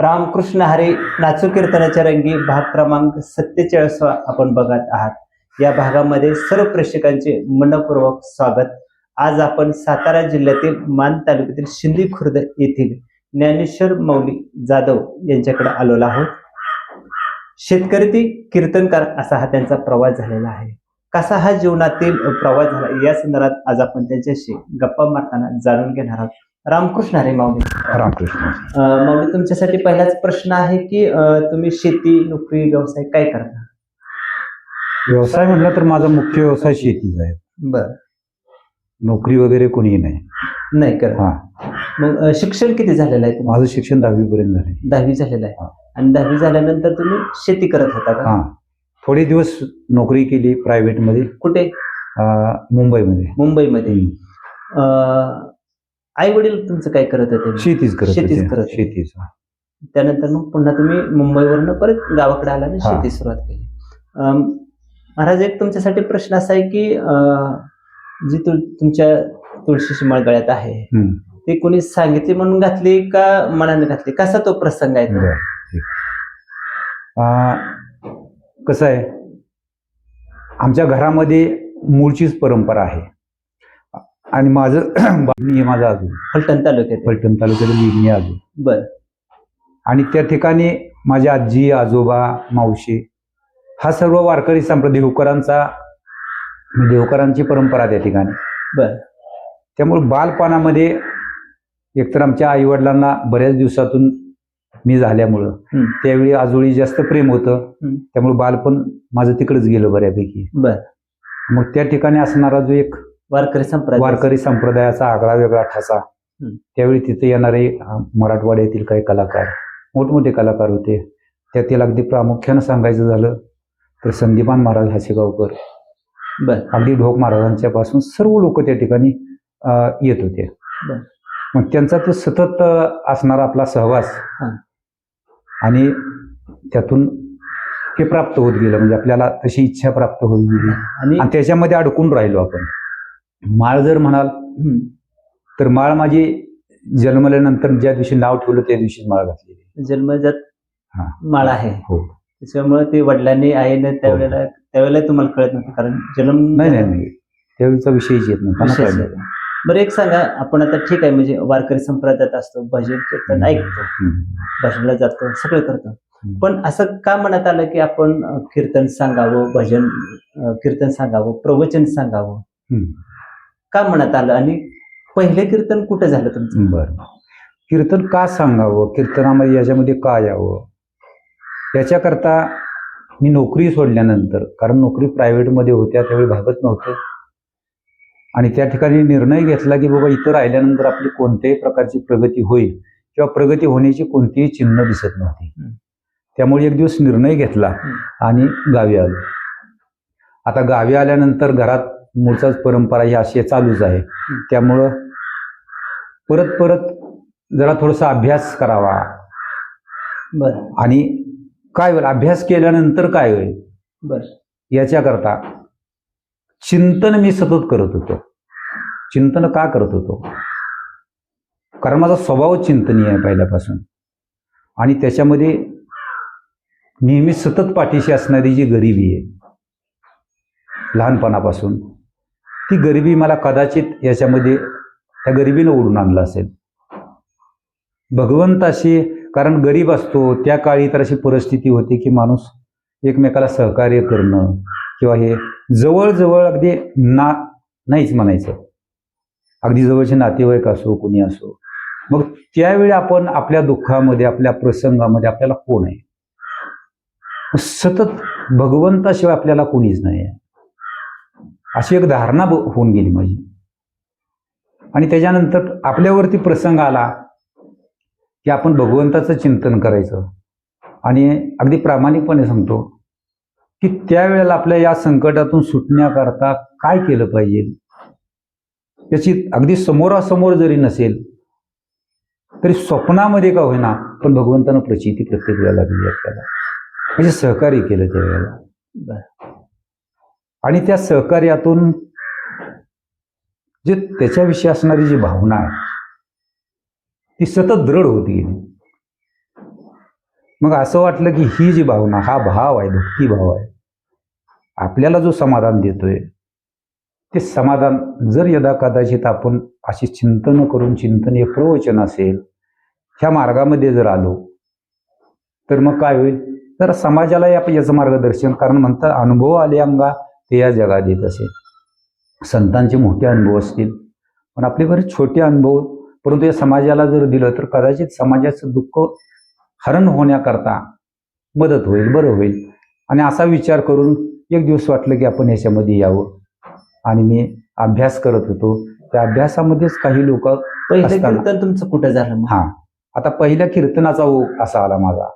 रामकृष्ण हरी नाचू कीर्तनाच्या रंगी भाग क्रमांक 47 आपण बघत आहात. या भागामध्ये सर्व प्रेक्षकांचे मनपूर्वक स्वागत. आज आपण सातारा जिल्ह्यातील मान तालुक्यातील शिंदी खुर्द येथील ज्ञानेश्वर माऊली जाधव यांच्याकडे आलेलो आहोत. शेतकरी ते कीर्तनकार असा हा त्यांचा प्रवास झालेला आहे. कसा हा जीवनातील प्रवास झाला या संदर्भात आज आपण त्यांच्याशी गप्पा मारताना जाणून घेणार आहोत. रामकृष्ण हरी माऊली. रामकृष्ण. माऊली, तुमच्यासाठी पहिलाच प्रश्न आहे की तुम्ही शेती, नोकरी, व्यवसाय काय करता? व्यवसाय म्हटलं तर माझा मुख्य व्यवसाय शेतीचा आहे. बर. नोकरी वगैरे कोणीही नाही. नाही करत. हा. मग शिक्षण किती झालेलं आहे तुमचं? माझं शिक्षण 10वी पर्यंत झाले. 10वी झालेलं आहे. हा. आणि 10वी झाल्यानंतर तुम्ही शेती करत होता का? हा, थोडे दिवस नोकरी केली प्रायव्हेट मध्ये. कुठे? मुंबईमध्ये. मुंबईमध्ये. आई वडील तुमचं काय करत होते? शेतीच करत शेतीच होते. करत होते. शेतीच. त्यानंतर मग पुन्हा तुम्ही मुंबईवरनं परत गावाकडे आला आणि हा. शेती सुरुवात केली. महाराज, एक तुमच्यासाठी प्रश्न असा आहे की जी तुमच्या तुळशीची माळ गळ्यात आहे ते कोणी सांगितली म्हणून घातली का मनाने घातली? कसा तो प्रसंग आहे तो? कसं आहे, आमच्या घरामध्ये मूळचीच परंपरा आहे. आणि माझा आजू फलटण तालुक्यात. फलटण तालुक्यातील विघ्नी आजू. बर. आणि त्या ठिकाणी माझी आजी, आजोबा, मावशी हा सर्व वारकरी संप्रदाय देवकरांची परंपरा त्या ठिकाणी. बर. त्यामुळे बालपणामध्ये एकतर आमच्या आई वडिलांना बऱ्याच दिवसातून मी झाल्यामुळं त्यावेळी आजोळी जास्त प्रेम होतं. त्यामुळे बालपण माझं तिकडेच गेलं बऱ्यापैकी. बर. मग त्या ठिकाणी असणारा जो एक वारकरी संप्रदायाचा आगळा वेगळा ठसा, त्यावेळी तिथे येणारे मराठवाड्यातील काही कलाकार, मोठमोठे कलाकार होते. त्यातील अगदी प्रामुख्यानं सांगायचं झालं तर संदीपान महाराज हासेगावकर, अगदी ढोक महाराजांच्या पासून सर्व लोक त्या ठिकाणी येत होते. मग त्यांचा तो सतत असणारा आपला सहवास आणि त्यातून हे प्राप्त होत गेलं. म्हणजे आपल्याला तशी इच्छा प्राप्त होत गेली आणि त्याच्यामध्ये अडकून राहिलो आपण. माळ जर म्हणाल तर माळ माझी जन्मल्यानंतर ज्या दिवशी नाव ठेवलं त्या दिवशी माळ घातलेली. जन्मजात माळ आहे. हो. त्याच्यामुळे ते वडिलांनी आईने त्यावेळेला तुम्हाला कळत नव्हतं, कारण जन्म नाही त्यावेळीचा विषयच येत नव्हता. बरं, एक सांगा, आपण आता ठीक आहे म्हणजे वारकरी संप्रदायात असतो, भजन कीर्तन ऐकतो, भजनाला जातो, सगळं करतो, पण असं का मनात आलं की आपण कीर्तन सांगावं, कीर्तन सांगावं, प्रवचन सांगावं? का मनात आलं आणि पहिले कीर्तन कुठे झालं तुमचं? बरं, कीर्तन का सांगावं, कीर्तनामध्ये याच्यामध्ये का यावं, याच्याकरता मी नोकरी सोडल्यानंतर, कारण नोकरी प्रायव्हेटमध्ये होत्या त्यावेळी भागत नव्हतं, आणि त्या ठिकाणी निर्णय घेतला की बाबा इथं राहिल्यानंतर आपली कोणत्याही प्रकारची प्रगती होईल किंवा प्रगती होण्याची कोणतीही चिन्ह दिसत नव्हती. त्यामुळे एक दिवस निर्णय घेतला आणि गावी आलो. आता गावी आल्यानंतर घरात मूळचाच परंपरा ही अशी चालूच आहे. त्यामुळं परत जरा थोडासा अभ्यास करावा. आणि काय होईल, अभ्यास केल्यानंतर काय होईल याच्याकरता चिंतन मी सतत करत होतो. चिंतन का करत होतो? कारण माझा स्वभाव चिंतनीय आहे पहिल्यापासून, आणि त्याच्यामध्ये नेहमी सतत पाठीशी असणारी जी गरिबी आहे लहानपणापासून, ती गरिबी मला कदाचित याच्यामध्ये त्या गरिबीनं ओढून आणलं असेल. भगवंताशी, कारण गरीब असतो त्या काळी तर अशी परिस्थिती होती की माणूस एकमेकाला सहकार्य करणं किंवा हे जवळजवळ अगदी नाहीच म्हणायचं. अगदी जवळचे नातेवाईक असो, कुणी असो, मग त्यावेळी आपण आपल्या दुःखामध्ये, आपल्या प्रसंगामध्ये आपल्याला कोण आहे? सतत भगवंताशिवाय आपल्याला कोणीच नाही आहे, अशी एक धारणा होऊन गेली माझी. आणि त्याच्यानंतर आपल्यावरती प्रसंग आला की आपण भगवंताचं चिंतन करायचं. आणि अगदी प्रामाणिकपणे सांगतो की त्यावेळेला आपल्या या संकटातून सुटण्याकरता काय केलं पाहिजे, याची अगदी समोरासमोर जरी नसेल तरी स्वप्नामध्ये का होईना पण भगवंतानं प्रचिती प्रत्येक वेळेला दिली आपल्याला, म्हणजे सहकार्य केलं त्यावेळेला. आणि त्या सहकार्यातून जे त्याच्याविषयी असणारी जी भावना आहे ती सतत दृढ होत गेली. मग असं वाटलं की ही जी भावना, हा भाव आहे, भक्तिभाव आहे, आपल्याला जो समाधान देतोय ते समाधान जर यदा कदाचित आपण अशी चिंतन करून, चिंतनीय प्रवचन असेल ह्या मार्गामध्ये जर आलो तर मग काय होईल, तर समाजालाही आपण याचं मार्गदर्शन, कारण म्हणतात अनुभव आले अंगा ते या जगात येत असे. संतांचे मोठे अनुभव असतील पण आपले बरेच छोटे अनुभव, परंतु या समाजाला जर दिलं तर कदाचित समाजाचं दुःख हरण होण्याकरता मदत होईल, बरं होईल. आणि असा विचार करून एक दिवस वाटलं की आपण याच्यामध्ये यावं. आणि मी अभ्यास करत होतो, त्या अभ्यासामध्येच काही लोक पहिलं कीर्तन तुमचं कुठं झालं मग? हा, आता पहिल्या कीर्तनाचा ओघ असा आला माझा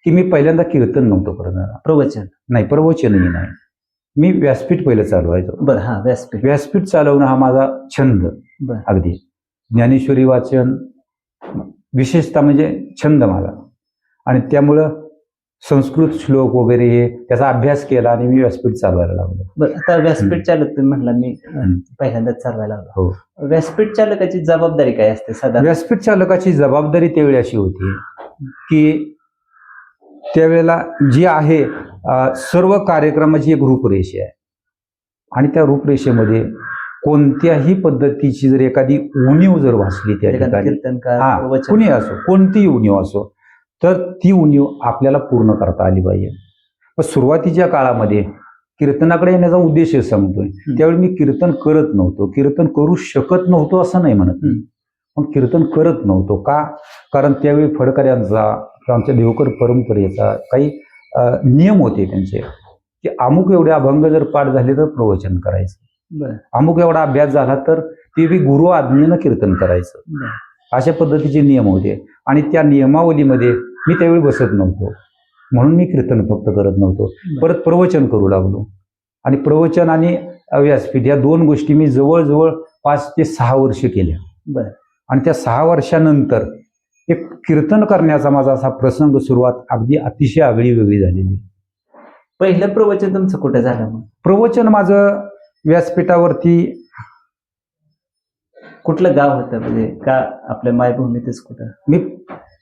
की मी पहिल्यांदा कीर्तन नव्हतं करणार, प्रवचन नाही, प्रवचनही नाही. मी व्यासपीठ पहिलं चालवायचो. बरं, हा, व्यासपीठ चालवणं हा माझा छंद. बरं. अगदी ज्ञानेश्वरी वाचन विशेषतः म्हणजे छंद माझा. आणि त्यामुळं संस्कृत श्लोक वगैरे हे त्याचा अभ्यास केला आणि मी व्यासपीठ चालवायला लागलो. बरं, आता व्यासपीठ चालक तुम्ही म्हणला मी पहिल्यांदाच चालवायला लागलो. हो. व्यासपीठ चालकाची जबाबदारी काय असते साधारण? व्यासपीठ चालकाची जबाबदारी त्यावेळी अशी होती की त्यावेळेला जी आहे सर्व कार्यक्रमाची एक रूपरेषा आहे आणि त्या रूपरेषेमध्ये कोणत्याही पद्धतीची जर एखादी उणीव जर भासली त्या ठिकाणी, कीर्तनकार कुणी असो, कोणतीही उणीव असो, तर ती उणीव आपल्याला पूर्ण करता आली पाहिजे. पण सुरुवातीच्या काळामध्ये कीर्तनाकडे येण्याचा उद्देश सांगतोय, त्यावेळी मी कीर्तन करत नव्हतो, कीर्तन करू शकत नव्हतो असं नाही म्हणत, पण कीर्तन करत नव्हतो. का? कारण त्यावेळी फडकऱ्यांचा किंवा आमच्या देवकर परंपरेचा काही नियम होते त्यांचे, की अमुक एवढे अभंग जर पाठ झाले तर प्रवचन करायचं, अमुक एवढा अभ्यास झाला तर ते बी गुरु आज्ञेनं कीर्तन करायचं, अशा पद्धतीचे नियम होते. आणि त्या नियमावलीमध्ये मी त्यावेळी बसत नव्हतो, म्हणून मी कीर्तन फक्त करत नव्हतो. परत प्रवचन करू लागलो आणि प्रवचन आणि व्यासपीठ या दोन गोष्टी मी जवळजवळ 5 ते 6 वर्ष केल्या. आणि त्या 6 वर्षानंतर एक कीर्तन करण्याचा माझा असा प्रसंग, सुरुवात अगदी अतिशय आगळी वेगळी झालेली. पहिलं प्रवचन तुमचं कुठं झालं मग? प्रवचन माझं व्यासपीठावरती. कुठलं गाव होतं, म्हणजे का आपल्या मायभूमीतच कुठं? मी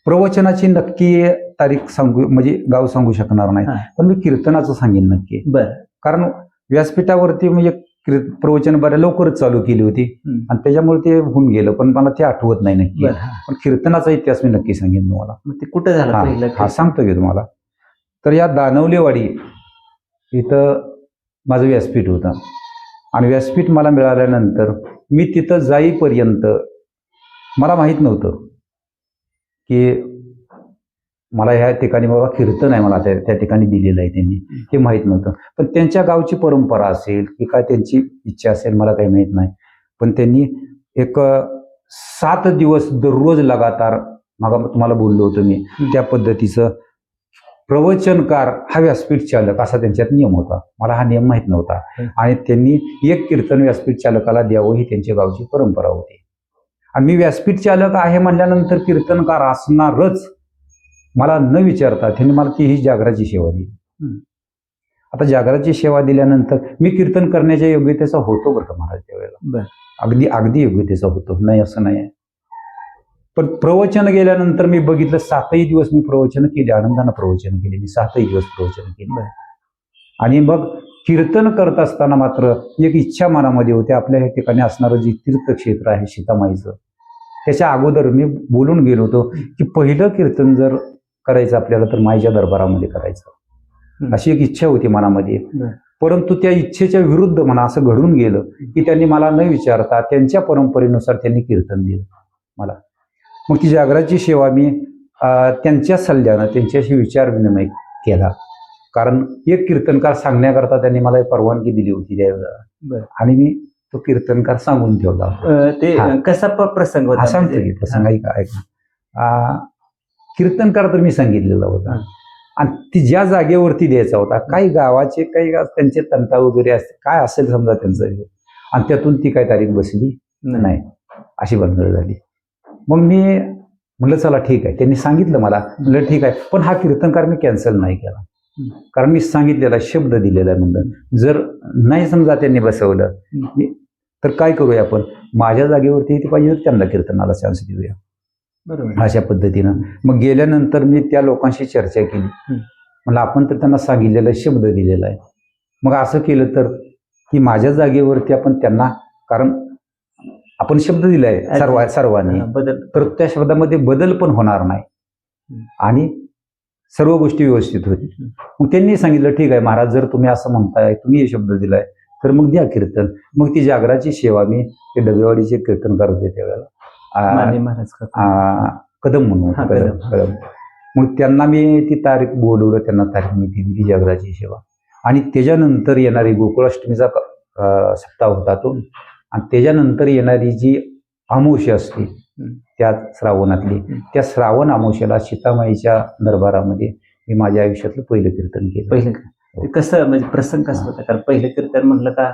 प्रवचनाची नक्की तारीख सांगू, म्हणजे गाव सांगू शकणार नाही, पण मी कीर्तनाचं सांगेन नक्की. बरं. कारण व्यासपीठावरती म्हणजे प्रवचन बऱ्या लवकरच चालू केली होती आणि त्याच्यामुळे ते होऊन गेलं, पण मला ते आठवत नाही नक्की. पण कीर्तनाचा इतिहास मी नक्की सांगेन तुम्हाला. ते कुठं झालं पहिलं? हा, सांगतो की तुम्हाला. तर या दानवलेवाडी इथं माझं व्यासपीठ होतं आणि व्यासपीठ मला मिळाल्यानंतर मी तिथं जाईपर्यंत मला माहीत नव्हतं की मला ह्या ठिकाणी बाबा कीर्तन आहे, मला त्या ठिकाणी दिलेलं आहे त्यांनी, हे माहीत नव्हतं. पण त्यांच्या गावची परंपरा असेल की काय त्यांची इच्छा असेल मला काही माहीत नाही, पण त्यांनी एक 7 दिवस दररोज लगातार, मग तुम्हाला बोललो होतो मी, त्या पद्धतीचं प्रवचनकार हा व्यासपीठ चालक असा त्यांच्यात नियम होता. मला हा नियम माहीत नव्हता आणि त्यांनी एक कीर्तन व्यासपीठ चालकाला द्यावं ही त्यांच्या गावची परंपरा होती. आणि मी व्यासपीठ चालक आहे म्हणल्यानंतर कीर्तनकार असणारच मला न विचारता त्यांनी मला ती ही जागराची सेवा दिली. आता जागराची सेवा दिल्यानंतर मी कीर्तन करण्याच्या योग्यतेचा होतो बरं का महाराज त्यावेळेला, अगदी अगदी योग्यतेचा होतो, नाही असं नाही आहे. पण प्रवचन गेल्यानंतर मी बघितलं 7ही दिवस मी प्रवचन केली, आनंदानं प्रवचन केली मी, 7ही दिवस प्रवचन केली. आणि मग कीर्तन करत असताना मात्र एक इच्छा मनामध्ये होती, आपल्या या ठिकाणी असणारं जे तीर्थक्षेत्र आहे सीतामाईचं, त्याच्या अगोदर मी बोलून गेलो होतो की पहिलं कीर्तन जर करायचं आपल्याला तर माईच्या दरबारामध्ये करायचं, अशी एक इच्छा होती मनामध्ये. परंतु त्या इच्छेच्या विरुद्ध म्हणा असं घडून गेलं की त्यांनी मला न विचारता त्यांच्या परंपरेनुसार त्यांनी कीर्तन दिलं मला. मग ती जागराची सेवा मी त्यांच्या सल्ल्यानं त्यांच्याशी विचार विनिमय केला, कारण एक कीर्तनकार सांगण्याकरता त्यांनी मला परवानगी दिली होती त्यावेळेला आणि मी तो कीर्तनकार सांगून ठेवला. ते कसा प्रसंग होता? सांगतो की प्रसंग ऐका. कीर्तनकार तर मी सांगितलेला होता आणि ती ज्या जागेवरती द्यायचा होता, काही गावाचे काही त्यांचे तंटा वगैरे असते, काय असेल समजा त्यांचं, आणि त्यातून ती काही तारीख बसली नाही, अशी भानगड झाली. मग मी म्हटलं चला ठीक आहे, त्यांनी सांगितलं मला, म्हटलं ठीक आहे, पण हा कीर्तनकार मी कॅन्सल नाही केला, कारण मी सांगितलेला शब्द दिलेला आहे. म्हणलं जर नाही समजा त्यांनी बसवलं तर काय करूया आपण, माझ्या जागेवरती ती पाहिजे त्यांना कीर्तनाला चान्स देऊया. बरोबर. अशा पद्धतीनं. मग गेल्यानंतर मी त्या लोकांशी चर्चा केली. म्हणलं आपण तर त्यांना सांगितलेला शब्द दिलेला आहे, मग असं केलं तर की माझ्या जागेवरती आपण त्यांना, कारण आपण शब्द दिलाय सर्वांनी, बदल, तर त्या शब्दामध्ये बदल पण होणार नाही आणि सर्व गोष्टी व्यवस्थित होतील. मग त्यांनी सांगितलं ठीक आहे महाराज, जर तुम्ही असं म्हणताय, तुम्ही हे शब्द दिलाय, तर मग द्या कीर्तन. मग ती जागराची सेवा मी ते डबेवाडीचे कीर्तन करत होते त्यावेळेला, महाराज कदम म्हणून कदम. मग त्यांना मी ती तारीख बोलवलं, त्यांना तारीख मी दिली जागराची सेवा. आणि त्याच्यानंतर येणारी गोकुळाष्टमीचा सप्ताह होता तो, आणि त्याच्यानंतर येणारी जी अमावस्या असते त्या श्रावणातली, त्या श्रावण अमावस्याला सीतामाईच्या दरबारामध्ये मी माझ्या आयुष्यातलं पहिलं कीर्तन केलं. पहिलं कसं, म्हणजे प्रसंग कसा होता? कारण पहिलं कीर्तन म्हणलं का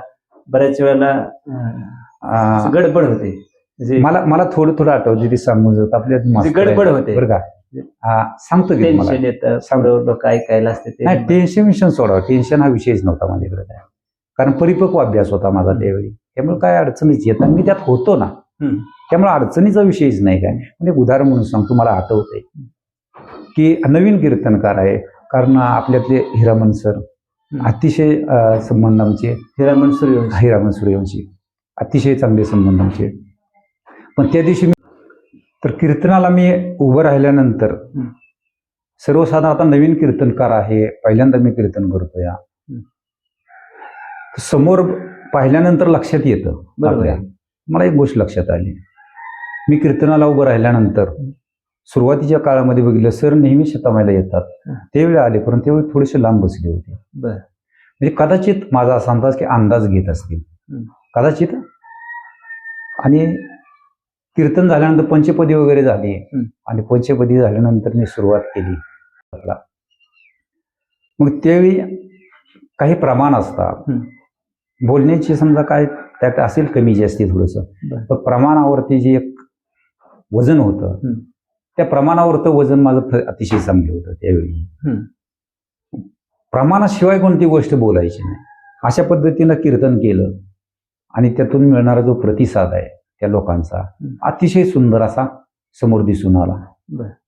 बऱ्याच वेळेला गडबड होते. मला थोडं थोडं आठवते, ती सांगून जात आपल्या गडबड होते बरं का. सांगतो की टेन्शन येतं, लोक ऐकायला असते. नाही, टेन्शन सोडा, टेन्शन हा विषयच नव्हता माझ्याकडे, कारण परिपक्व अभ्यास होता माझा त्यावेळी, त्यामुळे काय अडचणीच येत आणि मी त्यात होतो ना, त्यामुळे अडचणीचा विषयच नाही काय. म्हणजे उदाहरण म्हणून सांगतो, मला आठवतंय की नवीन कीर्तनकार आहे, कारण आपल्यातले हिरामन सर अतिशय संबंध आमचे, हिरामन सूर्यवंशी अतिशय चांगले संबंध आमचे. पण त्या दिवशी तर कीर्तनाला मी उभं राहिल्यानंतर, सर्वसाधारण आता नवीन कीर्तनकार आहे, पहिल्यांदा मी कीर्तन करतो, या समोर पाहिल्यानंतर लक्षात येतं आपल्या. मला एक गोष्ट लक्षात आली, मी कीर्तनाला उभं राहिल्यानंतर सुरुवातीच्या काळामध्ये बघितलं, सर नेहमी सीतामाईला येतात, त्यावेळी आले, परंतु त्यावेळी थोडेसे लांब बसले होते. म्हणजे कदाचित माझा असा अंदाज की अंदाज घेत असतील कदाचित. आणि कीर्तन झाल्यानंतर पंचपदी वगैरे झाली, आणि पंचपदी झाल्यानंतर मी सुरुवात केली. मग त्यावेळी काही प्रमाण असतात बोलण्याची, समजा काय त्यात असेल कमी जास्ती थोडंसं, पण प्रमाणावरती जे एक वजन होतं, त्या प्रमाणावरचं वजन माझं अतिशय चांगलं होतं त्यावेळी. प्रमाणाशिवाय कोणती गोष्ट बोलायची नाही, अशा पद्धतीनं कीर्तन केलं. आणि त्यातून मिळणारा जो प्रतिसाद आहे त्या लोकांचा, अतिशय सुंदर असा समोर दिसून आला.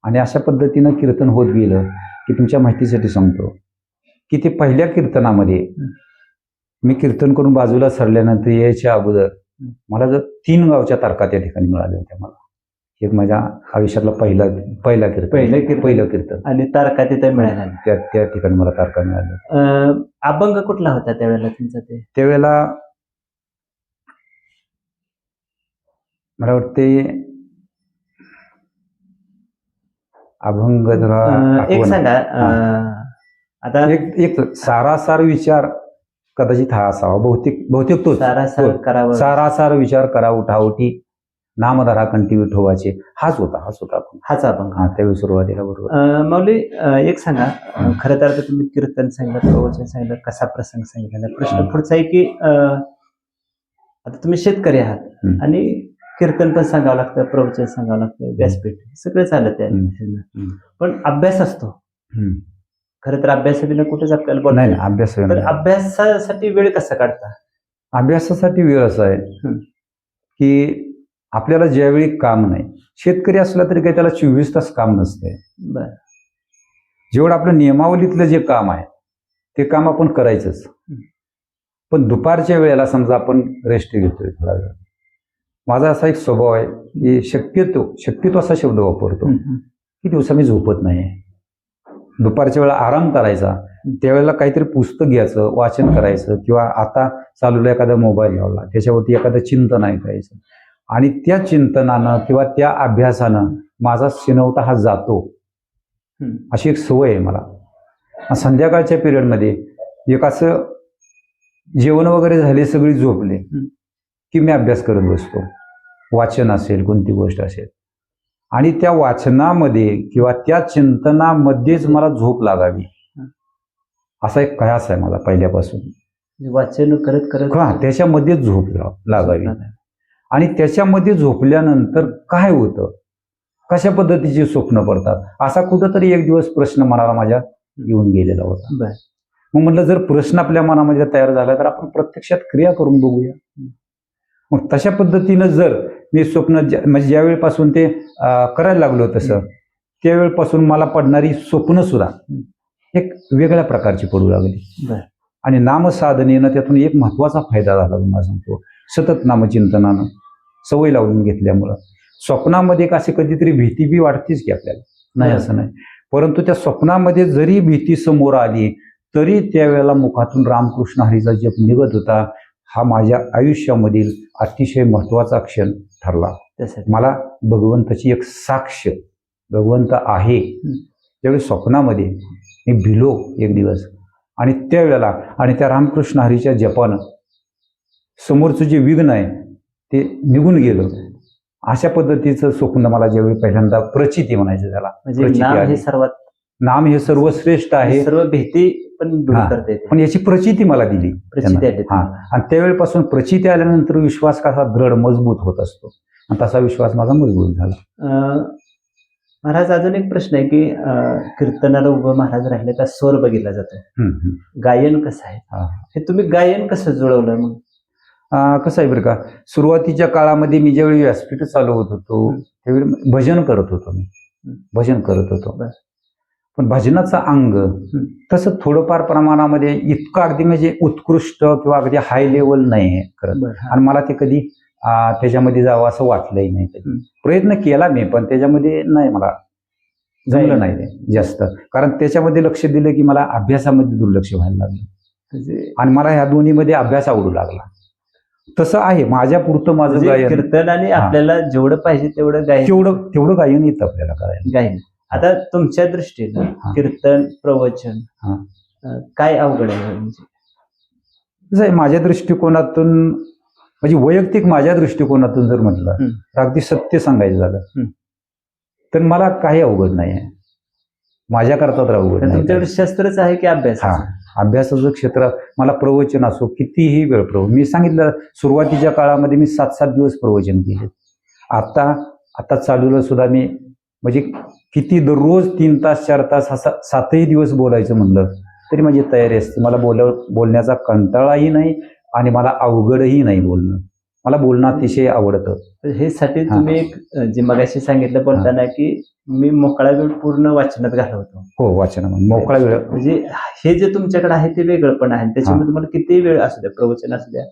आणि अशा पद्धतीनं कीर्तन होत गेलं की, तुमच्या माहितीसाठी सांगतो की ते पहिल्या कीर्तनामध्ये मी कीर्तन करून बाजूला सरल्यानंतर यायच्या अगोदर मला जर 3 गावच्या तारखा त्या ठिकाणी मिळाल्या होत्या. मला एक माझ्या आयुष्यातला पहिला कीर्तन आणि तारखा तिथे मिळाल्या, त्या ठिकाणी मला तारखा मिळाल्या. अभंग कुठला होता त्यावेळेला तुमचा? त्यावेळेला मला वाटते अभंग, एक सांगा आता. एक सारासार विचार कदाचित हा असावा, बहुतेक तो सारासार विचार करा उठावटी, नामधारा कंठी विठोबाचे, हाच होता अभंग. त्यावेळी सुरुवातीला. बरोबर. माऊली एक सांगा, खरं तर तुम्ही कीर्तन सांगितलं, प्रवचन सांगितलं, कसा प्रसंग सांगितला. प्रश्न पुढचा आहे की आता तुम्ही शेतकरी आहात आणि कीर्तन पण सांगावं लागतं, प्रवचन सांगावं लागतं, व्यासपीठ सगळं चालत आहे, पण अभ्यास असतो. खरं तर अभ्यासाविना कुठेच आपल्याला बोलणार अभ्यास. तर अभ्यासासाठी वेळ कसा काढता? अभ्यासासाठी वेळ असा आहे की आपल्याला ज्यावेळी काम नाही, शेतकरी असला तरी काही त्याला 24 तास काम नसतंय. जेवढं आपलं नियमावलीतलं जे काम आहे ते काम आपण करायचंच, पण दुपारच्या वेळेला समजा आपण रेस्ट घेतोय थोडा वेळ. माझा असा एक स्वभाव आहे की शक्यतो असा शब्द वापरतो की दिवसा मी झोपत नाही. दुपारच्या वेळेला आराम करायचा, त्यावेळेला काहीतरी पुस्तक घ्यायचं, वाचन करायचं, किंवा आता चालूला एखादा मोबाईल लावला त्याच्यावरती एखादं चिंतन ऐकायचं, आणि त्या चिंतनानं किंवा त्या अभ्यासानं माझा शिनवता हा जातो. अशी एक सवय आहे मला. संध्याकाळच्या पिरियडमध्ये एक असं जेवण वगैरे झाले, सगळी झोपले की मी अभ्यास करत बसतो. वाचन असेल, कोणती गोष्ट असेल, आणि त्या वाचनामध्ये किंवा त्या चिंतनामध्येच मला झोप लागावी असा एक कयास आहे मला पहिल्यापासून. वाचन करत करत त्याच्यामध्येच झोप लागावी. आणि त्याच्यामध्ये झोपल्यानंतर काय होतं, कशा पद्धतीची स्वप्न पडतात, असा कुठंतरी एक दिवस प्रश्न मनाला माझ्या येऊन गेलेला होता. मग म्हटलं जर प्रश्न आपल्या मनामध्ये तयार झाला तर आपण प्रत्यक्षात क्रिया करून बघूया. मग तशा पद्धतीनं जर मी स्वप्न म्हणजे ज्यावेळेपासून ते करायला लागलो तसं त्यावेळेपासून मला पडणारी स्वप्न सुद्धा एक वेगळ्या प्रकारची पडू लागली. बरं. आणि नामसाधनेनं त्यातून एक महत्वाचा फायदा झाला मला सांगतो. सतत नामचिंतनानं सवय लावून घेतल्यामुळं स्वप्नामध्ये एक अशी कधीतरी भीती बी वाटतेच की आपल्याला, नाही असं नाही, परंतु त्या स्वप्नामध्ये जरी भीती समोर आली तरी त्यावेळेला मुखातून रामकृष्ण हरीचा जप निघत होता. हा माझ्या आयुष्यामधील अतिशय महत्वाचा क्षण ठरला. त्यासाठी मला भगवंताची एक साक्ष भगवंत आहे त्यावेळी स्वप्नामध्ये मी भिलो एक दिवस, आणि त्यावेळेला आणि त्या रामकृष्ण हरीच्या जपानं समोरचं जे विघ्न आहे ते निघून गेलं. अशा पद्धतीचं स्वप्न मला ज्यावेळी पहिल्यांदा प्रचिती म्हणायचं त्याला, म्हणजे प्रचिती नाम आली. हे सर्वात नाम हे सर्वश्रेष्ठ आहे, सर्व भीती पण दूर हा. करते ते. पण याची प्रचिती मला दिली प्रचिती त्यांना. आली हा. तुम्हाला. आणि त्यावेळेपासून प्रचिती आल्यानंतर विश्वास कसा दृढ मजबूत होत असतो, आणि तसा विश्वास माझा मजबूत झाला. महाराज, अजून एक प्रश्न आहे की कीर्तनाला उभं महाराज राहिले का स्वर बघितला जातो, गायन कसं आहे, हा. हे तुम्ही गायन कसं जुळवलं मग? कसं आहे बरं का, सुरुवातीच्या काळामध्ये मी ज्यावेळी व्यासपीठ चालू होत होतो त्यावेळी भजन करत होतो मी, भजन करत होतो. बरं. पण भजनाचं अंग तसं थोडंफार प्रमाणामध्ये इतकं अगदी म्हणजे उत्कृष्ट किंवा अगदी हाय लेवल नाही आहे खरं. बरं, हा. आणि मला ते कधी त्याच्यामध्ये जावं असं वाटलंही नाही कधी. प्रयत्न केला मी, पण त्याच्यामध्ये नाही, मला जमलं नाही ते जास्त. कारण त्याच्यामध्ये लक्ष दिलं की मला अभ्यासामध्ये दुर्लक्ष व्हायला लागलं, म्हणजे आणि मला ह्या दोन्हीमध्ये अभ्यास आवडू लागला. तसं आहे माझ्या पुरतं माझं म्हणजे गायन, कीर्तन आणि आपल्याला जेवढं पाहिजे तेवढं गायन, तेवढं गायन येतं आपल्याला करायला. गायन. आता तुमच्या दृष्टीनं कीर्तन, प्रवचन काय अवघड आहे? म्हणजे कसं आहे माझ्या दृष्टिकोनातून, म्हणजे वैयक्तिक माझ्या दृष्टिकोनातून जर म्हटलं तर अगदी सत्य सांगायचं झालं तर मला काही अवघड नाही आहे माझ्याकरता, तर अवघड नाही. तुमच्याकडे शस्त्रच आहे की अभ्यास? हा, अभ्यासाचं क्षेत्र. मला प्रवचन असो, कितीही वेळ मी सांगितलं सुरुवातीच्या काळामध्ये मी 7-7 दिवस प्रवचन केले. आता चालूला सुद्धा मी म्हणजे किती दररोज 3 तास 4 तास असा 7ही दिवस बोलायचं म्हणलं तरी माझी तयारी असते. मला बोलण्याचा कंटाळाही नाही आणि मला अवघडही नाही बोलणं. मला बोलणं अतिशय आवडतं. हे साठी तुम्ही जे मगाशी सांगितलं बोलताना की मी मोकळा वेळ पूर्ण वाचनात घालवतो. हो, वाचनामध्ये मोकळा वेळ. म्हणजे हे जे तुमच्याकडे आहे ते वेगळं पण आहे, त्याच्यामध्ये तुम्हाला किती वेळ असू द्या, प्रवचन असू द्या,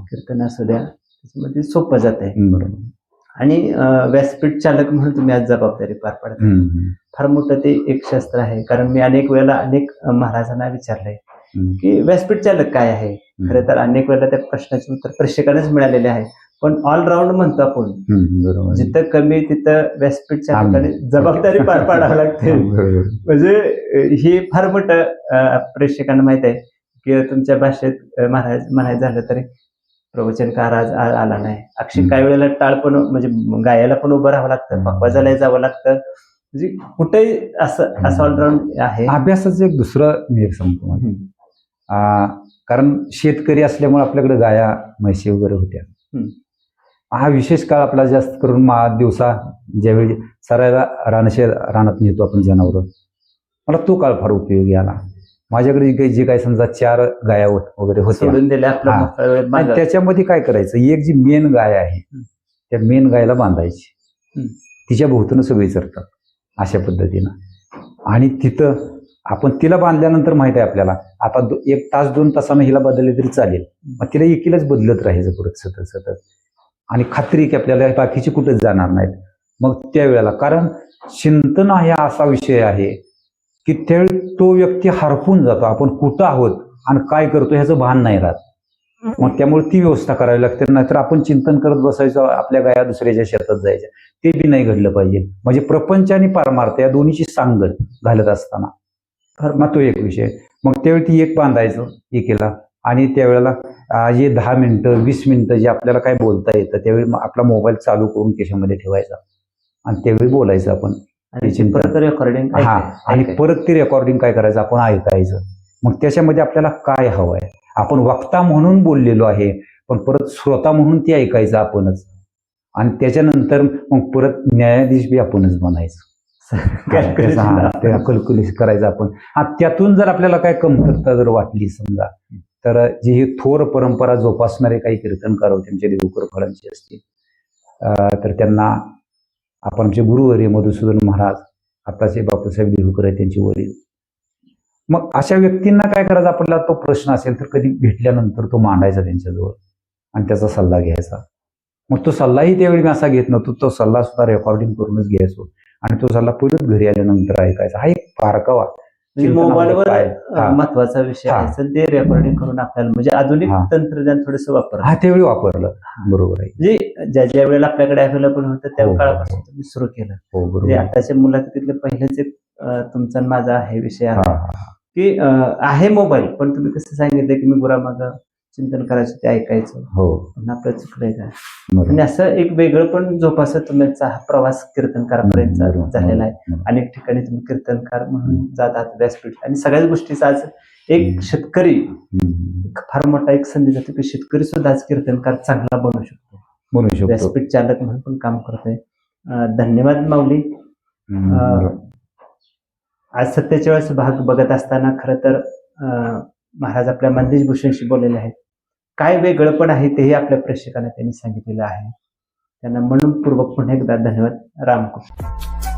कीर्तन असू द्या, त्याच्यामध्ये सोपं जात आहे. बरोबर. आणि व्यासपीठ चालक म्हणून तुम्ही आज जबाबदारी पार पाडता. फार मोठं ते एक शस्त्र आहे. कारण मी अनेक वेळेला अनेक महाराजांना विचारलंय की व्यासपीठ चालक काय आहे. खरं तर अनेक वेळेला त्या प्रश्नाचे उत्तर प्रेक्षकांनाच मिळालेले आहे, पण ऑलराऊंड म्हणतो आपण, जिथं कमी तिथं व्यासपीठ चालकाने जबाबदारी पार पाडावी लागते. म्हणजे ही फार मोठं प्रेक्षकांना माहित आहे की तुमच्या भाषेत महाराज म्हणायचं झालं तरी प्रवचनकार आज आला नाही. अक्षय काही वेळेला टाळ पण, म्हणजे गायला पण उभं राहावं लागतं, पकवाजाला जावं लागतं, म्हणजे कुठेही असं ऑलराऊंड आहे. अभ्यासाचं एक दुसरं मी एक सांगतो मला, कारण शेतकरी असल्यामुळे आपल्याकडे गाया म्हशी वगैरे होत्या. हा विशेष काळ आपला जास्त करून दिवसा ज्यावेळी चरायला रानात नेतो आपण जनावरं, मला तो काळ फार उपयोगी आला. माझ्याकडे जे काही समजा 4 गाया वगैरे होत्या, त्याच्यामध्ये काय करायचं, एक जी मेन गाय आहे त्या मेन गायला बांधायची, तिच्या भोवतीनं सगळी चरतात अशा पद्धतीनं. आणि तिथं आपण तिला बांधल्यानंतर माहित आहे आपल्याला आता 1 तास 2 तासानं हिला बदलले तरी चालेल, मग तिला एकीलाच बदलत राहायचं परत सतत. आणि खात्री की आपल्याला बाकीची कुठंच जाणार नाहीत. मग त्यावेळेला, कारण चिंतन हा असा विषय आहे की त्यावेळी तो व्यक्ती हरपून जातो, आपण कुठं आहोत आणि काय करतो ह्याचं भान नाही राहत. मग त्यामुळे ती व्यवस्था करावी लागते. नाहीतर आपण चिंतन करत बसायचं, आपल्या गाया दुसऱ्याच्या शेतात जायच्या, ते बी नाही घडलं पाहिजे. म्हणजे प्रपंच आणि पारमार्थ या दोन्हीची सांगड घालत असताना मग तो एक विषय. मग त्यावेळी ती एक बांधायचं एकेला, आणि त्यावेळेला जे 10 मिनिटं 20 मिनिटं जे आपल्याला काय बोलता येतं त्यावेळी आपला मोबाईल चालू करून केशामध्ये ठेवायचा आणि त्यावेळी बोलायचं आपण. परत रेकॉर्डिंग, आणि परत ते रेकॉर्डिंग काय करायचं, आपण ऐकायचं. मग त्याच्यामध्ये आपल्याला काय हवं आहे, आपण वक्ता म्हणून बोललेलो आहे, पण परत श्रोता म्हणून ते ऐकायचं आपणच. आणि त्याच्यानंतर मग परत न्यायाधीश बी आपणच बनायचं, कॅल्क्युलेशन करायचं आपण. त्यातून जर आपल्याला काय कमतरता जर वाटली समजा, तर जी ही थोर परंपरा जोपासणारे काही कीर्तनकार होते, आमच्या देवकर फळांचे असतील, तर त्यांना आपण आमचे गुरुवर्य मधुसूदन महाराज, आताचे बापूसाहेब देहूकर आहेत त्यांचे वडील. मग अशा व्यक्तींना काय करायचं, आपल्याला तो प्रश्न असेल तर कधी भेटल्यानंतर तो मांडायचा त्यांच्याजवळ आणि त्याचा सल्ला घ्यायचा. मग तो सल्लाही त्यावेळी मी असा घेत नव्हतो, तो सल्ला सुद्धा रेकॉर्डिंग करूनच घ्यायचो आणि तो सल्ला परत घरी आल्यानंतर ऐकायचा. हा एक फारकावा मोबाईलवर काय हा. महत्वाचा विषय हा. आहे, तर ते रेकॉर्डिंग करून आपल्याला म्हणजे आधुनिक हा. तंत्रज्ञान थोडस वापर हा त्यावेळी वापरलं. बरोबर आहे. म्हणजे ज्या वेळेला आपल्याकडे अवेलेबल होतं त्या हो, हो, काळापासून तुम्ही सुरू केलं. हो म्हणजे बरोबर आहे. आताच्या मुलाखतीतलं पहिलेच एक तुमचा आणि माझा हे विषय हा, आहे हा, की आहे मोबाईल, पण तुम्ही कसं सांगितलं की मी गुरामागं चिंतन करायचं ते ऐकायचं, हो पण आपलं चुकलंय काय. बरोबर. आणि असं एक वेगळं पण जोपासत तुमचा हा प्रवास कीर्तनकारापर्यंत बरोबर, झालेला आहे. बरोबर. अनेक ठिकाणी तुम्ही कीर्तनकार म्हणून जात आहात व्यासपीठ, आणि सगळ्याच गोष्टीचा आज एक शेतकरी फार मोठा एक संधी जातो की शेतकरी सुद्धा आज कीर्तनकार चांगला बनू शकतो, म्हणू शकतो. व्यासपीठ चालक म्हणून पण काम करतोय. धन्यवाद माऊली. आज 47 भाग बघत असताना खरं तर महाराज आपल्या मंदेश भूषणशी बोललेले आहेत. काय वेगळं पण आहे तेही आपल्या प्रेक्षकांना त्यांनी सांगितलेलं आहे. त्यांना मनपूर्वक पुन्हा एकदा धन्यवाद. रामकृष्ण.